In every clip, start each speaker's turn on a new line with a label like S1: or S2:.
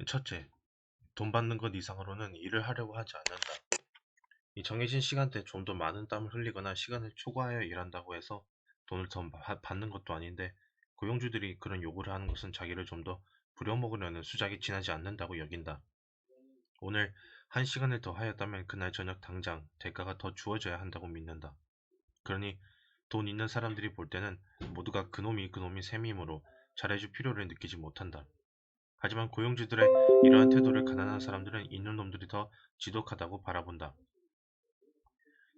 S1: 첫째, 돈 받는 것 이상으로는 일을 하려고 하지 않는다. 이 정해진 시간대에 좀 더 많은 땀을 흘리거나 시간을 초과하여 일한다고 해서 돈을 더 받는 것도 아닌데 고용주들이 그런 요구를 하는 것은 자기를 좀 더 부려먹으려는 수작이 지나지 않는다고 여긴다. 오늘 한 시간을 더 하였다면 그날 저녁 당장 대가가 더 주어져야 한다고 믿는다. 그러니 돈 있는 사람들이 볼 때는 모두가 그놈이 셈이므로 잘해줄 필요를 느끼지 못한다. 하지만 고용주들의 이러한 태도를 가난한 사람들은 있는 놈들이 더 지독하다고 바라본다.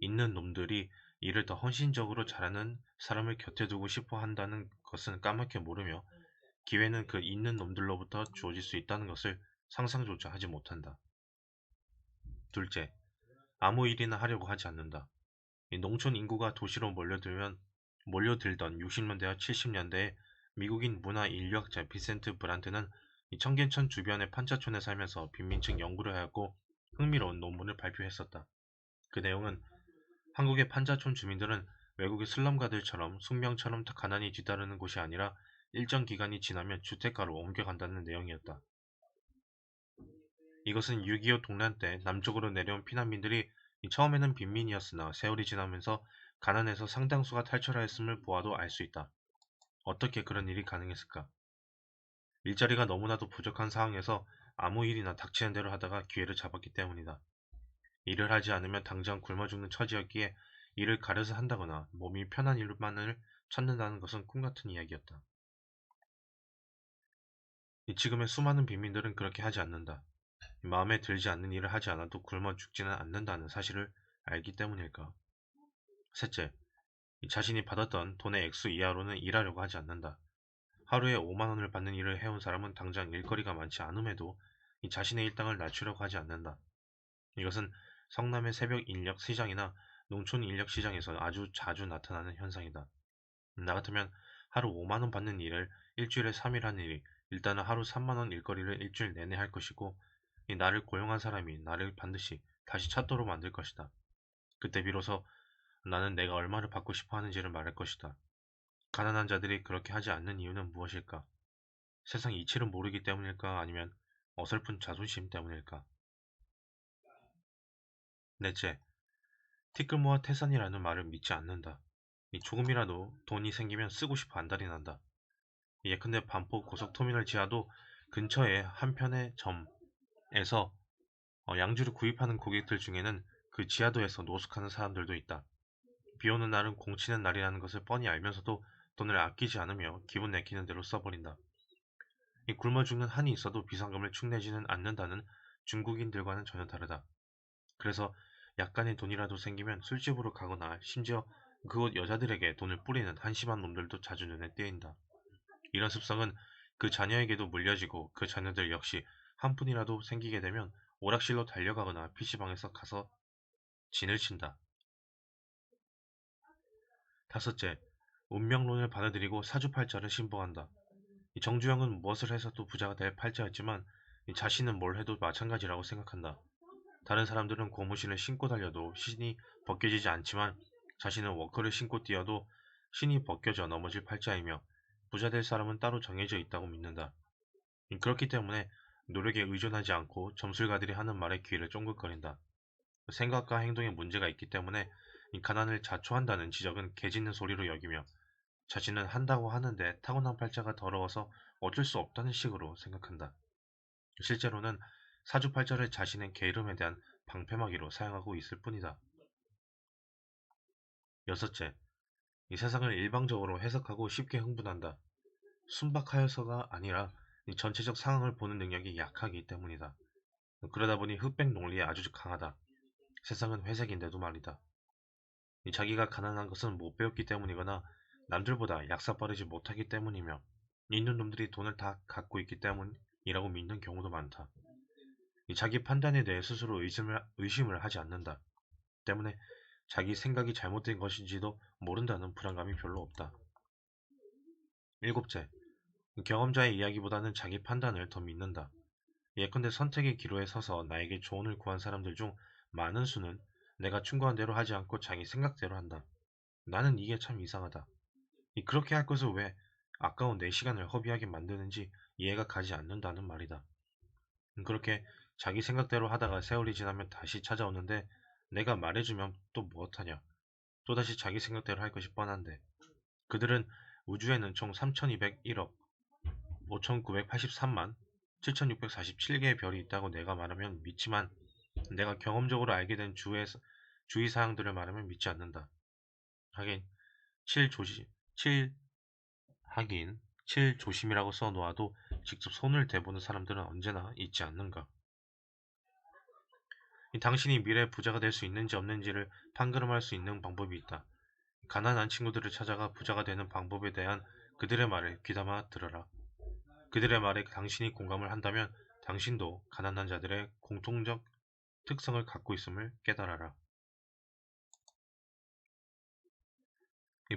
S1: 있는 놈들이 일을 더 헌신적으로 잘하는 사람을 곁에 두고 싶어 한다는 것은 까맣게 모르며 기회는 그 있는 놈들로부터 주어질 수 있다는 것을 상상조차 하지 못한다. 둘째, 아무 일이나 하려고 하지 않는다. 이 농촌 인구가 도시로 몰려들던 60년대와 70년대에 미국인 문화 인류학자 비센트 브란트는 이 청계천 주변의 판자촌에 살면서 빈민층 연구를 하였고 흥미로운 논문을 발표했었다. 그 내용은 한국의 판자촌 주민들은 외국의 슬럼가들처럼 숙명처럼 가난이 뒤따르는 곳이 아니라 일정 기간이 지나면 주택가로 옮겨간다는 내용이었다. 이것은 6.25 동란 때 남쪽으로 내려온 피난민들이 처음에는 빈민이었으나 세월이 지나면서 가난해서 상당수가 탈출하였음을 보아도 알 수 있다. 어떻게 그런 일이 가능했을까? 일자리가 너무나도 부족한 상황에서 아무 일이나 닥치는 대로 하다가 기회를 잡았기 때문이다. 일을 하지 않으면 당장 굶어 죽는 처지였기에 일을 가려서 한다거나 몸이 편한 일만을 찾는다는 것은 꿈같은 이야기였다. 지금의 수많은 빈민들은 그렇게 하지 않는다. 마음에 들지 않는 일을 하지 않아도 굶어 죽지는 않는다는 사실을 알기 때문일까? 셋째, 자신이 받았던 돈의 액수 이하로는 일하려고 하지 않는다. 하루에 5만 원을 받는 일을 해온 사람은 당장 일거리가 많지 않음에도 이 자신의 일당을 낮추려고 하지 않는다. 이것은 성남의 새벽 인력 시장이나 농촌 인력 시장에서 아주 자주 나타나는 현상이다. 나 같으면 하루 5만 원 받는 일을 일주일에 3일 하는 일이 일단은 하루 3만 원 일거리를 일주일 내내 할 것이고 이 나를 고용한 사람이 나를 반드시 다시 찾도록 만들 것이다. 그때 비로소 나는 내가 얼마를 받고 싶어 하는지를 말할 것이다. 가난한 자들이 그렇게 하지 않는 이유는 무엇일까? 세상 이치를 모르기 때문일까? 아니면 어설픈 자존심 때문일까? 넷째, 티끌모아 태산이라는 말을 믿지 않는다. 조금이라도 돈이 생기면 쓰고 싶어 안달이 난다. 예컨대 반포 고속터미널 지하도 근처의 한편의 점에서 양주를 구입하는 고객들 중에는 그 지하도에서 노숙하는 사람들도 있다. 비 오는 날은 공치는 날이라는 것을 뻔히 알면서도 돈을 아끼지 않으며 기분 내키는 대로 써버린다. 이 굶어 죽는 한이 있어도 비상금을 축내지는 않는다는 중국인들과는 전혀 다르다. 그래서 약간의 돈이라도 생기면 술집으로 가거나 심지어 그곳 여자들에게 돈을 뿌리는 한심한 놈들도 자주 눈에 띄인다. 이런 습성은 그 자녀에게도 물려지고 그 자녀들 역시 한 푼이라도 생기게 되면 오락실로 달려가거나 PC방에서 가서 진을 친다. 다섯째, 운명론을 받아들이고 사주팔자를 신봉한다. 이 정주영은 무엇을 해서도 부자가 될 팔자였지만 이 자신은 뭘 해도 마찬가지라고 생각한다. 다른 사람들은 고무신을 신고 달려도 신이 벗겨지지 않지만 자신은 워커를 신고 뛰어도 신이 벗겨져 넘어질 팔자이며 부자 될 사람은 따로 정해져 있다고 믿는다. 그렇기 때문에 노력에 의존하지 않고 점술가들이 하는 말에 귀를 쫑긋거린다. 생각과 행동에 문제가 있기 때문에 이 가난을 자초한다는 지적은 개짖는 소리로 여기며 자신은 한다고 하는데 타고난 팔자가 더러워서 어쩔 수 없다는 식으로 생각한다. 실제로는 사주팔자를 자신의 게으름에 대한 방패막이로 사용하고 있을 뿐이다. 여섯째, 이 세상을 일방적으로 해석하고 쉽게 흥분한다. 순박하여서가 아니라 이 전체적 상황을 보는 능력이 약하기 때문이다. 그러다 보니 흑백 논리에 아주 강하다. 세상은 회색인데도 말이다. 이 자기가 가난한 것은 못 배웠기 때문이거나 남들보다 약사 빠르지 못하기 때문이며 있는 놈들이 돈을 다 갖고 있기 때문이라고 믿는 경우도 많다. 이 자기 판단에 대해 스스로 의심을 하지 않는다. 때문에 자기 생각이 잘못된 것인지도 모른다는 불안감이 별로 없다. 일곱째, 경험자의 이야기보다는 자기 판단을 더 믿는다. 예컨대 선택의 기로에 서서 나에게 조언을 구한 사람들 중 많은 수는 내가 충고한 대로 하지 않고 자기 생각대로 한다. 나는 이게 참 이상하다. 그렇게 할 것을 왜 아까운 내 시간을 허비하게 만드는지 이해가 가지 않는다는 말이다. 그렇게 자기 생각대로 하다가 세월이 지나면 다시 찾아오는데 내가 말해주면 또 무엇하냐. 또다시 자기 생각대로 할 것이 뻔한데. 그들은 우주에는 총 3201억 5983만 7647개의 별이 있다고 내가 말하면 믿지만 내가 경험적으로 알게 된 주의사항들을 말하면 믿지 않는다. 하긴 7 하긴 7조심이라고 써놓아도 직접 손을 대보는 사람들은 언제나 있지 않는가. 당신이 미래 부자가 될 수 있는지 없는지를 판가름할 수 있는 방법이 있다. 가난한 친구들을 찾아가 부자가 되는 방법에 대한 그들의 말을 귀담아 들어라. 그들의 말에 당신이 공감을 한다면 당신도 가난한 자들의 공통적 특성을 갖고 있음을 깨달아라.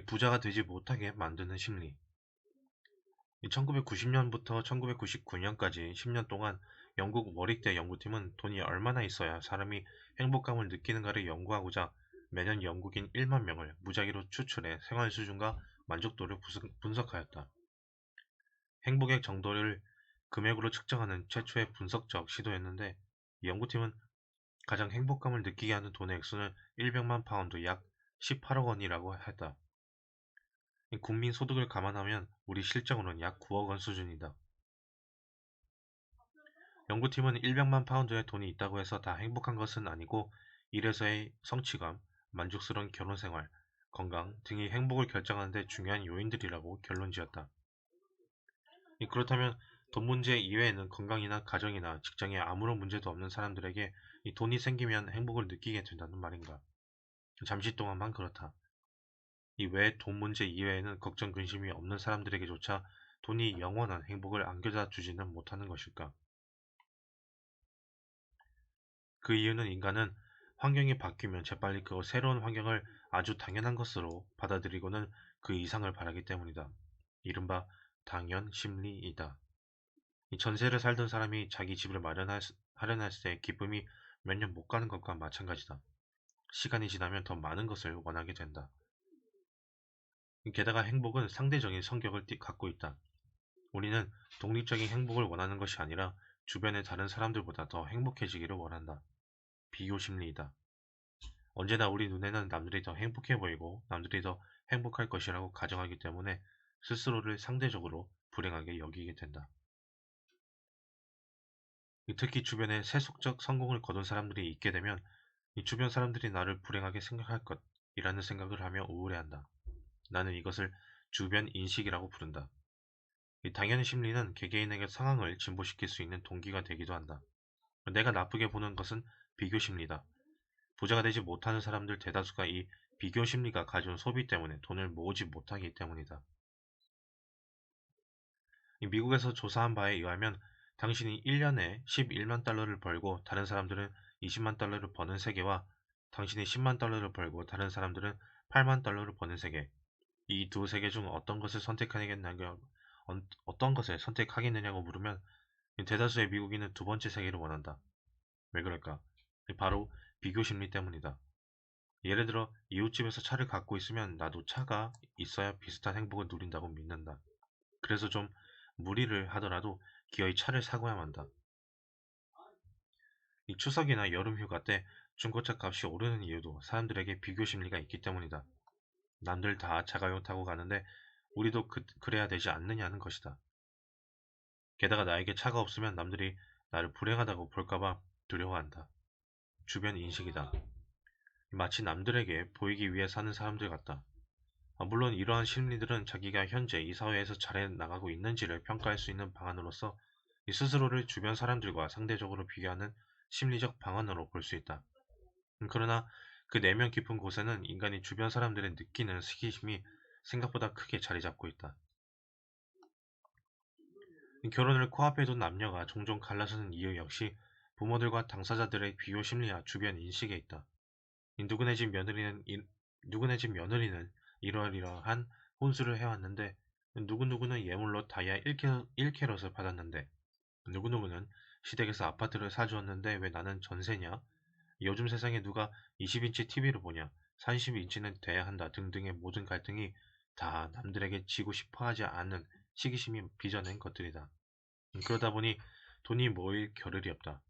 S1: 부자가 되지 못하게 만드는 심리. 1990년부터 1999년까지 10년 동안 영국 워릭대 연구팀은 돈이 얼마나 있어야 사람이 행복감을 느끼는가를 연구하고자 매년 영국인 1만 명을 무작위로 추출해 생활 수준과 만족도를 분석하였다. 행복의 정도를 금액으로 측정하는 최초의 분석적 시도였는데 이 연구팀은 가장 행복감을 느끼게 하는 돈의 액수는 100만 파운드 약 18억 원이라고 했다. 국민 소득을 감안하면 우리 실적으로는 약 9억 원 수준이다. 연구팀은 100만 파운드의 돈이 있다고 해서 다 행복한 것은 아니고 일에서의 성취감, 만족스러운 결혼생활, 건강 등이 행복을 결정하는 데 중요한 요인들이라고 결론지었다. 그렇다면 돈 문제 이외에는 건강이나 가정이나 직장에 아무런 문제도 없는 사람들에게 이 돈이 생기면 행복을 느끼게 된다는 말인가? 잠시 동안만 그렇다. 이 외 돈 문제 이외에는 걱정 근심이 없는 사람들에게조차 돈이 영원한 행복을 안겨다 주지는 못하는 것일까? 그 이유는 인간은 환경이 바뀌면 재빨리 그 새로운 환경을 아주 당연한 것으로 받아들이고는 그 이상을 바라기 때문이다. 이른바 당연 심리이다. 이 전세를 살던 사람이 자기 집을 하려는 때 기쁨이 몇 년 못 가는 것과 마찬가지다. 시간이 지나면 더 많은 것을 원하게 된다. 게다가 행복은 상대적인 성격을 갖고 있다. 우리는 독립적인 행복을 원하는 것이 아니라 주변의 다른 사람들보다 더 행복해지기를 원한다. 비교 심리이다. 언제나 우리 눈에는 남들이 더 행복해 보이고 남들이 더 행복할 것이라고 가정하기 때문에 스스로를 상대적으로 불행하게 여기게 된다. 특히 주변에 세속적 성공을 거둔 사람들이 있게 되면 이 주변 사람들이 나를 불행하게 생각할 것이라는 생각을 하며 우울해한다. 나는 이것을 주변 인식이라고 부른다. 이 당연 심리는 개개인에게 상황을 진보시킬 수 있는 동기가 되기도 한다. 내가 나쁘게 보는 것은 비교 심리다. 부자가 되지 못하는 사람들 대다수가 이 비교 심리가 가져온 소비 때문에 돈을 모으지 못하기 때문이다. 미국에서 조사한 바에 의하면 당신이 1년에 11만 달러를 벌고 다른 사람들은 20만 달러를 버는 세계와 당신이 10만 달러를 벌고 다른 사람들은 8만 달러를 버는 세계, 이 두 세계 중 어떤 것을 선택하겠느냐고 물으면 대다수의 미국인은 두 번째 세계를 원한다. 왜 그럴까? 바로 비교 심리 때문이다. 예를 들어 이웃집에서 차를 갖고 있으면 나도 차가 있어야 비슷한 행복을 누린다고 믿는다. 그래서 좀 무리를 하더라도 기어이 차를 사고야 한다. 이 추석이나 여름 휴가 때 중고차 값이 오르는 이유도 사람들에게 비교 심리가 있기 때문이다. 남들 다 자가용 타고 가는데 우리도 그래야 되지 않느냐는 것이다. 게다가 나에게 차가 없으면 남들이 나를 불행하다고 볼까봐 두려워한다. 주변 인식이다. 마치 남들에게 보이기 위해 사는 사람들 같다. 물론 이러한 심리들은 자기가 현재 이 사회에서 잘 나가고 있는지를 평가할 수 있는 방안으로서 이 스스로를 주변 사람들과 상대적으로 비교하는 심리적 방안으로 볼 수 있다. 그러나 그 내면 깊은 곳에는 인간이 주변 사람들의 느끼는 시기심이 생각보다 크게 자리 잡고 있다. 결혼을 코앞에 둔 남녀가 종종 갈라서는 이유 역시 부모들과 당사자들의 비교 심리와 주변 인식에 있다. 누구네 집 며느리는 이러이러한 혼수를 해왔는데 누구누구는 예물로 다이아 1캐럿을 받았는데 누구누구는 시댁에서 아파트를 사주었는데 왜 나는 전세냐? 요즘 세상에 누가 20인치 TV를 보냐? 30인치는 돼야 한다 등등의 모든 갈등이 다 남들에게 지고 싶어 하지 않는 시기심이 빚어낸 것들이다. 그러다 보니 돈이 모일 겨를이 없다.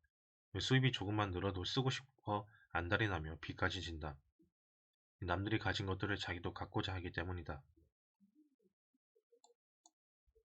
S1: 수입이 조금만 늘어도 쓰고 싶어 안달이 나며 빚까지 진다. 남들이 가진 것들을 자기도 갖고자 하기 때문이다.